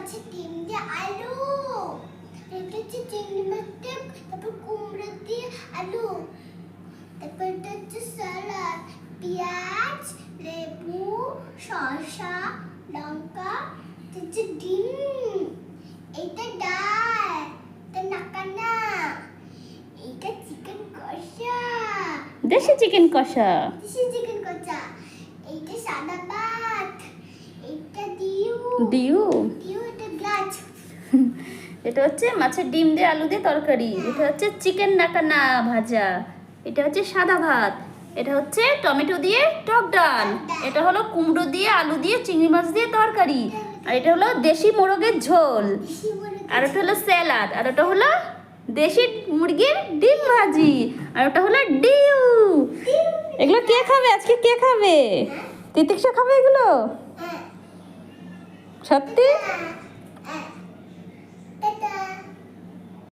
মাছের ডিম দিয়ে আলু, এটা হচ্ছে চিংড়ি মাছ দিয়ে, তারপর কুমড়ো দিয়ে আলু, তারপর এটা হচ্ছে স্যালাড, পেঁয়াজ, লেবু, শসা, লঙ্কা, এটা হচ্ছে ডিম, এটা ডাল, এটা নাকানা, এটা চিকেন কষা, দেশি চিকেন কষা। দেশি চিকেন কষা, এইটা সাদা ভাত, এইটা ডিউ, ডিউ। ডিউ এটা গাছ, এটা হচ্ছে মাছের ডিম দিয়ে আলু দিয়ে তরকারি। এটা হচ্ছে চিকেন নাকানা ভাজা। এটা হচ্ছে সাদা ভাত। এটা হচ্ছে টমেটো দিয়ে টক ডাল। এটা হলো কুমড়ো দিয়ে আলু দিয়ে চিংড়ি মাছ দিয়ে তরকারি। আর এটা হলো দেশি মোরগের ঝোল। দেশি মুরগি, আর ওটা হলো স্যালাড। আর ওটা হলো দেশি মুরগির ডিম ভাজি। আর ওটা হলো ডিউ। এগুলো কে খাবে আজকে? কে খাবে? তিতিক্ষা খাবে এগুলো? হ্যাঁ, সত্যি? হ্যাঁ, হ্যাঁ।